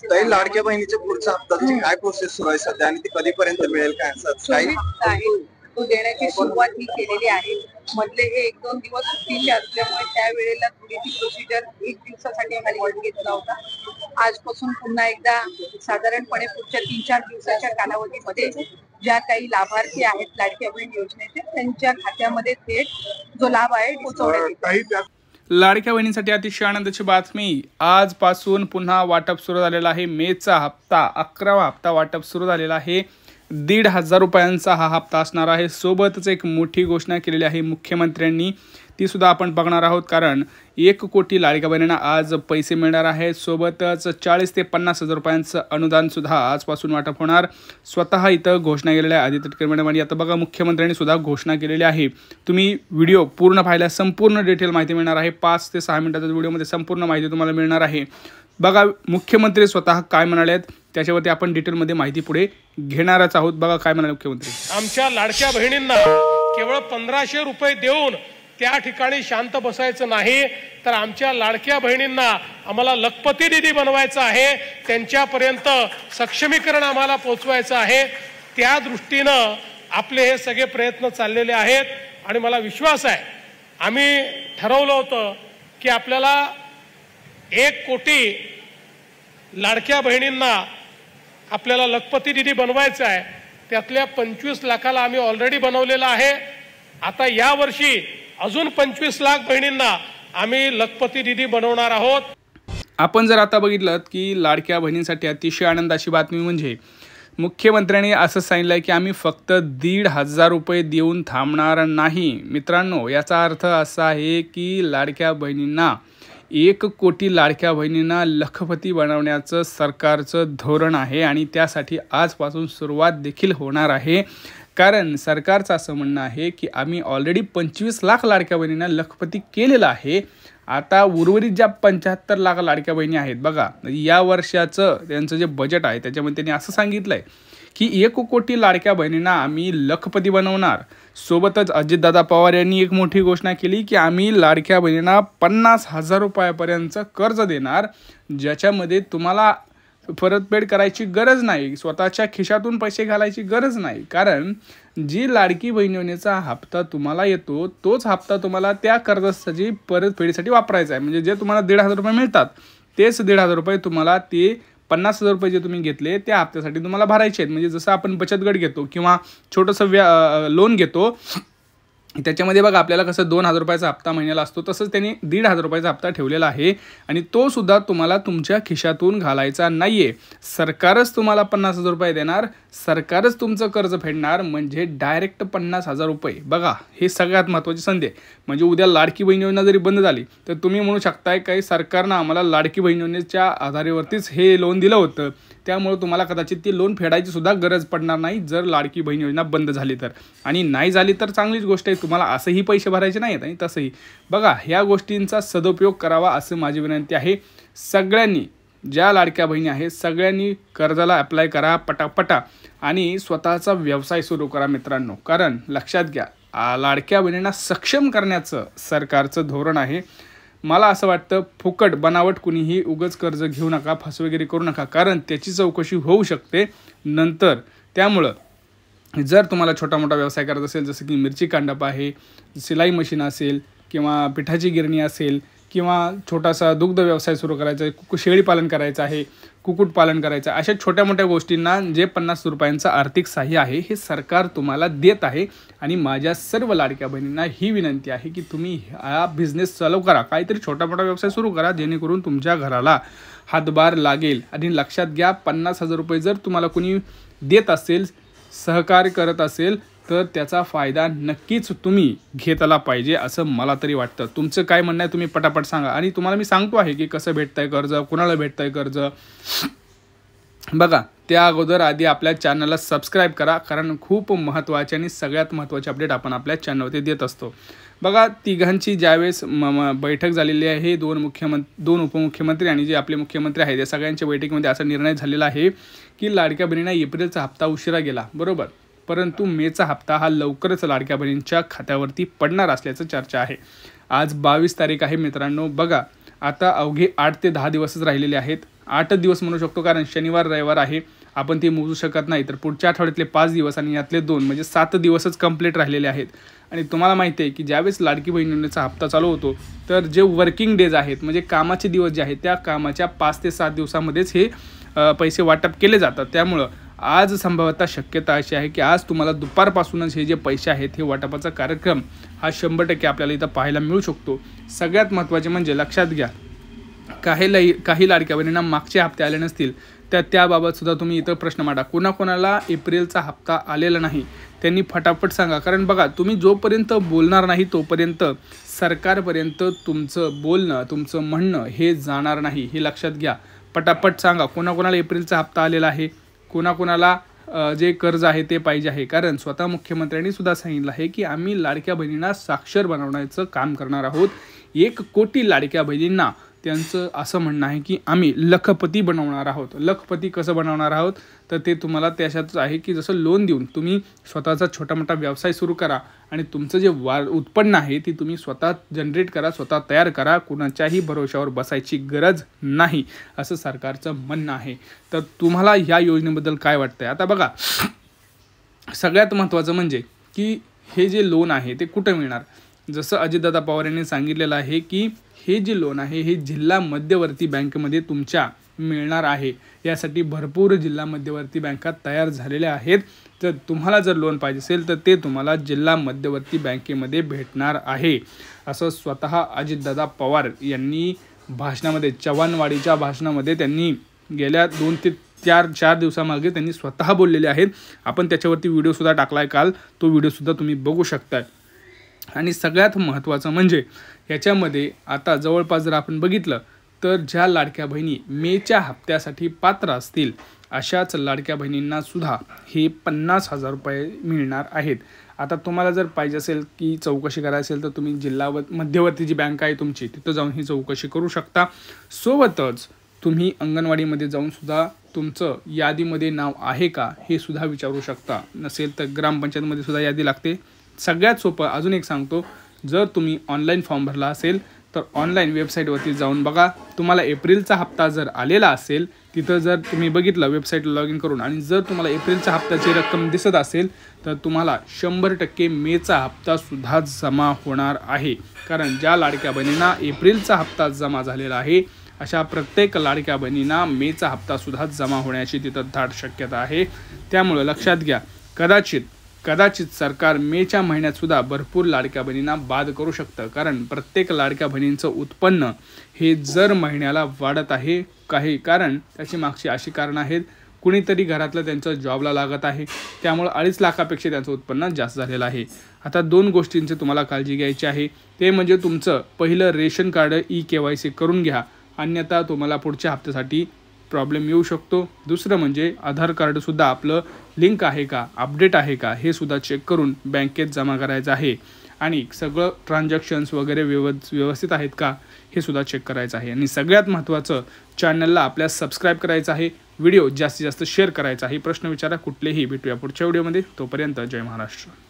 ताई, लाडक्या बहिणीच्या पुढच्या हप्त्याची काय प्रोसेस सुरू आहे सध्या आणि ती कधीपर्यंत मिळेल काय असं काही हप्ता आहे तो देण्याची सुरुवात ही केलेली आहे. मधले हे 1-2 दिवस सुट्टीचे असल्यामुळे त्यावेळेला थोडीशी प्रोसिजर 1 दिवसासाठी खाली होऊन घेतला होता. आजपासून पुन्हा एकदा साधारणपणे पुढच्या 3-4 दिवसाच्या कालावधीमध्ये ज्या काही लाभार्थी आहेत लाडक्या बहीण योजनेचे त्यांच्या खात्यामध्ये थेट जो लाभ आहे पोहोचवण्यात येईल. लाडक्या बहिणींसाठी अतिशय आनंदाची बातमी, आजपासून पुन्हा वाटप सुरू झालेला आहे. मेचा हप्ता 11वा हप्ता वाटप सुरू झालेला आहे. 1,500 रुपयांचा हा हप्ता असणार आहे. सोबतच एक मोठी घोषणा केलेली आहे मुख्यमंत्र्यांनी, ती सुद्धा आपण बघणार आहोत. कारण 1 कोटी लाडक्या बहिणींना आज पैसे मिळणार आहेत. सोबतच 40 ते 50 हजार रुपयांचं अनुदान सुद्धा आजपासून वाटप होणार. स्वतः इथं घोषणा केलेल्या आहे आदित्य ठाकरे मॅडम. आणि आता बघा मुख्यमंत्र्यांनी सुद्धा घोषणा केलेली आहे. तुम्ही व्हिडिओ पूर्ण पाहिला संपूर्ण डिटेल माहिती मिळणार आहे. 5 ते 6 मिनिटाच्या व्हिडिओमध्ये संपूर्ण माहिती तुम्हाला मिळणार आहे. बघा मुख्यमंत्री स्वतः काय म्हणालेत त्याच्यावरती आपण डिटेलमध्ये माहिती पुढे घेणारच आहोत. बघा काय म्हणाले मुख्यमंत्री. आमच्या लाडक्या बहिणींना केवळ 1500 रुपये देऊन त्या ठिकाणी शांत बसायचं नाही, तर आमच्या लाडक्या बहिणींना आम्हाला लखपती निधी बनवायचा आहे. त्यांच्यापर्यंत सक्षमीकरण आम्हाला पोहोचवायचं आहे. त्या दृष्टीनं आपले हे सगळे प्रयत्न चाललेले आहेत. आणि मला विश्वास आहे, आम्ही ठरवलं होतं की आपल्याला 1 कोटी लाडक्या बहिणींना आपल्याला लखपती निधी बनवायचा आहे. त्यातल्या 25 लाखाला आम्ही ऑलरेडी बनवलेला आहे. आता यावर्षी अजून 25 लाख बहिणींना आम्ही लखपती निधी बनवणार आहोत. आपण जर आता बघितलं की लाडक्या बहिणींसाठी अतिशय आनंदाची बातमी म्हणजे मुख्यमंत्र्यांनी असं सांगितलं की आम्ही फक्त 1,500 रुपये देऊन थांबणार नाही. मित्रांनो, याचा अर्थ असा आहे की लाडक्या बहिणींना 1 कोटी लाडक्या बहिणींना लखपती बनवण्याचं सरकारचं धोरण आहे. आणि त्यासाठी आजपासून सुरुवात देखील होणार आहे. कारण सरकारचं असं म्हणणं आहे की आम्ही ऑलरेडी 25 लाख लाडक्या बहिणींना लखपती केलेलं आहे. आता उर्वरित ज्या 75 लाख लाडक्या बहिणी आहेत, बघा या वर्षाचं त्यांचं जे बजेट आहे त्याच्यामध्ये त्यांनी असं सांगितलं आहे की 1 कोटी लाडक्या बहिणींना आम्ही लखपती बनवणार. सोबतच अजितदादा पवार यांनी एक मोठी घोषणा केली की आम्ही लाडक्या बहिणींना 50,000 रुपयापर्यंतचं कर्ज देणार, ज्याच्यामध्ये तुम्हाला परतफेड करायची गरज नाही, स्वतःच्या खिशातून पैसे घालायची गरज नाही. कारण जी लाडकी बहीण योजनेचा हप्ता तुम्हाला येतो तोच हप्ता तुम्हाला त्या कर्जाची परतफेडीसाठी वापरायचा आहे. म्हणजे जे तुम्हाला 1,500 रुपये मिळतात तेच 1,500 रुपये तुम्हाला ते 50,000 रुपये जे तुम्ही घेतले त्या हप्त्यासाठी तुम्हाला भरायचे आहेत. म्हणजे जसं आपण बचत गट घेतो किंवा छोटंसं लोन घेतो, त्याच्यामध्ये बघा आपल्याला कसं 2,000 रुपयाचा हप्ता महिन्याला असतो, तसंच त्यांनी 1,500 रुपयाचा हप्ता ठेवलेला आहे. आणि तो सुद्धा तुम्हाला तुमच्या खिशातून घालायचा नाही आहे. सरकारच तुम्हाला 50,000 रुपये देणार, सरकारच तुमचं कर्ज फेडणार. म्हणजे डायरेक्ट 50,000 रुपये. बघा हे सगळ्यात महत्त्वाची संधी आहे. म्हणजे उद्या लाडकी बहीण योजना जरी बंद झाली तर तुम्ही म्हणू शकताय काही सरकारनं आम्हाला लाडकी बहीण योजनेच्या आधारावरतीच हे लोन दिलं होतं, त्यामुळे तुम्हाला कदाचित ती लोन फेडायची सुद्धा गरज पडणार नाही जर लाडकी बहीण योजना बंद झाली तर. आणि नाही झाली तर चांगलीच गोष्ट आहे, तुम्हाला असंही पैसे भरायचे नाहीत आणि तसंही. बघा ह्या गोष्टींचा सदुपयोग करावा असं माझी विनंती आहे. सगळ्यांनी ज्या लाडक्या बहिणी आहेत सगळ्यांनी कर्जाला अप्लाय करा पटापटा आणि स्वतःचा व्यवसाय सुरू करा मित्रांनो. कारण लक्षात घ्या, लाडक्या बहिणींना सक्षम करण्याचं सरकारचं धोरण आहे. मला असं वाटतं फुकट बनावट कुणीही उगाच कर्ज घेऊ नका, फसवेगिरी करू नका, कारण त्याची चौकशी होऊ शकते नंतर. त्यामुळं जर तुम्हाला छोटा मोठा व्यवसाय करायचा असेल, जसं की मिरची कांडप आहे, सिलाई मशीन असेल किंवा पिठाची गिरणी असेल किंवा छोटासा दुग्ध व्यवसाय सुरू करायचा आहे, शेळीपालन करायचं आहे, कुक्कुटपालन करायचं आहे, अशा छोट्या मोठ्या गोष्टींना जे 50 रुपयांचं आर्थिक सहाय्य आहे हे सरकार तुम्हाला देत आहे. आणि माझ्या सर्व लाडक्या बहिणींना ही विनंती आहे की तुम्ही हा बिझनेस चालू करा, काहीतरी छोटा मोठा व्यवसाय सुरू करा, जेणेकरून तुमच्या घराला हातभार लागेल. आणि लक्षात घ्या, 50,000 रुपये जर तुम्हाला कोणी देत असेल, सहकार्य करत असेल, तर त्याचा फायदा नक्कीच तुम्ही घेतला पाहिजे असं मला तरी वाटतं. तुमचं काय म्हणणं आहे तुम्ही पटापट सांगा. आणि तुम्हाला मी सांगतो आहे की कसं भेटतंय कर्ज, कुणाला भेटतंय कर्ज. बघा त्या अगोदर आधी आपल्या चॅनलला सबस्क्राईब करा, कारण खूप महत्त्वाचे आणि सगळ्यात महत्त्वाचे अपडेट आपण आपल्या चॅनलवरती देत असतो. बघा तिघांची ज्यावेळेस बैठक झालेली आहे, 2 उपमुख्यमंत्री आणि जे आपले मुख्यमंत्री आहेत या सगळ्यांच्या बैठकीमध्ये असा निर्णय झालेला आहे की लाडक्या बहिणींना एप्रिलचा हप्ता उशिरा गेला, बरोबर, परंतु मेचा हप्ता हा लवकरच लाडक्या बहिणींच्या खात्यावरती पडणार असल्याचं चर्चा आहे. आज 22 तारीख आहे मित्रांनो. बघा आता अवघे 8 ते 10 दिवसच राहिलेले आहेत. 8 दिवस म्हणू शकतो, कारण शनिवार रविवार आहे, आपण ते मोजू शकत नाही. तर पुढच्या आठवड्यातले 5 दिवस आणि यातले 2 म्हणजे 7 दिवसच कंप्लीट राहिलेले आहेत. आणि तुम्हाला माहिती आहे की ज्यावेळेस लाडकी बहीण योजनेचा हप्ता चालू होतो, तर जे वर्किंग डेज आहेत म्हणजे कामाचे दिवस जे आहेत, त्या कामाच्या 5 ते 7 दिवसामध्येच हे पैसे वाटप केले जातात. त्यामुळं आज संभवतः शक्यता अशी आहे की आज तुम्हाला दुपारपासूनच हे जे पैसे आहेत हे वाटपाचा कार्यक्रम हा 100% आपल्याला इथं पाहायला मिळू शकतो. सगळ्यात महत्त्वाचे म्हणजे लक्षात घ्या, काही लाडक्या बहिणींना मागचे हप्ते आले नसतील, तर त्याबाबत सुद्धा तुम्ही इथं प्रश्न मांडा. कोणाकोणाला एप्रिलचा हप्ता आलेला नाही त्यांनी फटाफट सांगा. कारण बघा, तुम्ही जोपर्यंत बोलणार नाही तोपर्यंत सरकारपर्यंत तुमचं बोलणं, तुमचं म्हणणं हे जाणार नाही, हे लक्षात घ्या. पटापट सांगा कोणाकोणाला एप्रिलचा हप्ता आलेला आहे, कोणाकोणाला जे कर्ज आहे ते पाहिजे आहे. कारण स्वतः मुख्यमंत्र्यांनी सुद्धा सांगितलं आहे की आम्ही लाडक्या बहिणींना साक्षर बनवण्याचं काम करणार आहोत. 1 कोटी लाडक्या बहिणींना त्यांचं असं म्हणणं आहे की आम्ही लखपती बनवणार आहोत. लखपती कसं बनवणार आहोत, तर ते तुम्हाला त्याच्यातच आहे की जसं लोन देऊन तुम्ही स्वतःचा छोटा मोठा व्यवसाय सुरू करा आणि तुमचं जे उत्पन्न आहे ती तुम्ही स्वतः जनरेट करा, स्वतः तयार करा, कुणाच्याही भरोशावर बसायची गरज नाही, असं सरकारचं म्हणणं आहे. तर तुम्हाला ह्या योजनेबद्दल काय वाटतंय? आता बघा, सगळ्यात महत्त्वाचं म्हणजे की हे जे लोन आहे ते कुठं मिळणार. जसं अजितदादा पवार यांनी सांगितलेलं आहे की हे जे लोन आहे हे जिल्हा मध्यवर्ती बँकेमध्ये तुमच्या मिळणार आहे. यासाठी भरपूर जिल्हा मध्यवर्ती बँका तयार झालेल्या आहेत. तर तुम्हाला जर लोन पाहिजे असेल तर ते तुम्हाला जिल्हा मध्यवर्ती बँकेमध्ये भेटणार आहे, असं स्वतः अजितदादा पवार यांनी भाषणामध्ये, चव्हाणवाडीच्या भाषणामध्ये त्यांनी गेल्या 2 ते 4 दिवसामागे त्यांनी स्वतः बोललेले आहेत. आपण त्याच्यावरती व्हिडिओसुद्धा टाकला आहे काल, तो व्हिडिओसुद्धा तुम्ही बघू शकताय. आणि सगळ्यात महत्त्वाचं म्हणजे याच्यामध्ये आता जवळपास जर आपण बघितलं तर ज्या लाडक्या बहिणी मेच्या हप्त्यासाठी पात्र असतील अशाच लाडक्या बहिणींना सुद्धा हे 50,000 रुपये मिळणार आहेत. आता तुम्हाला जर पाहिजे असेल की चौकशी करायची असेल तर तुम्ही जिल्हा मध्यवर्ती जी बँक आहे तुमची तिथं जाऊन ही चौकशी करू शकता. सोबतच तुम्ही अंगणवाडीमध्ये जाऊन सुद्धा तुमचं यादीमध्ये नाव आहे का हे सुद्धा विचारू शकता. नसेल तर ग्रामपंचायतमध्ये सुद्धा यादी लागते. सगळ्यात सोपं अजून एक सांगतो, जर तुम्ही ऑनलाईन फॉर्म भरला असेल तर ऑनलाईन वेबसाईटवरती जाऊन बघा. तुम्हाला एप्रिलचा हप्ता जर आलेला असेल, तिथं जर तुम्ही बघितलं वेबसाईटला लॉग इन करून, आणि जर तुम्हाला एप्रिलच्या हप्त्याची रक्कम दिसत असेल तर तुम्हाला 100% मेचा हप्तासुद्धा जमा होणार आहे. कारण ज्या लाडक्या बहिणींना एप्रिलचा हप्ता जमा झालेला आहे अशा प्रत्येक लाडक्या बहिणींना मेचा हप्तासुद्धा जमा होण्याची तिथं दाट शक्यता आहे. त्यामुळे लक्षात घ्या, कदाचित सरकार मेच्या महिन्यातसुद्धा भरपूर लाडक्या बहिणींना बाद करू शकतं. कारण प्रत्येक लाडक्या बहिणींचं उत्पन्न हे जर महिन्याला वाढत आहे कारण त्याची मागची अशी कारणं आहेत, कुणीतरी घरातलं त्यांचं जॉबला लागत आहे, त्यामुळे 2.5 लाखापेक्षा त्यांचं उत्पन्न जास्त झालेलं आहे. आता 2 गोष्टींची तुम्हाला काळजी घ्यायची आहे. ते म्हणजे तुमचं पहिलं रेशन कार्ड EKYC करून घ्या, अन्यथा तुम्हाला पुढच्या हप्त्यासाठी प्रॉब्लेम येऊ शकतो. दुसरं म्हणजे आधार कार्डसुद्धा आपलं लिंक आहे का, अपडेट आहे का, हे सुद्धा चेक करून बँकेत जमा करायचं आहे. आणि सगळं ट्रान्झॅक्शन्स वगैरे व्यवस्थित आहेत का हे सुद्धा चेक करायचं आहे. आणि सगळ्यात महत्त्वाचं, चॅनलला आपल्या सबस्क्राईब करायचं आहे, व्हिडिओ जास्तीत जास्त शेअर करायचा आहे. प्रश्न विचारा कुठलेही. भेटूया पुढच्या व्हिडिओमध्ये. तोपर्यंत जय महाराष्ट्र.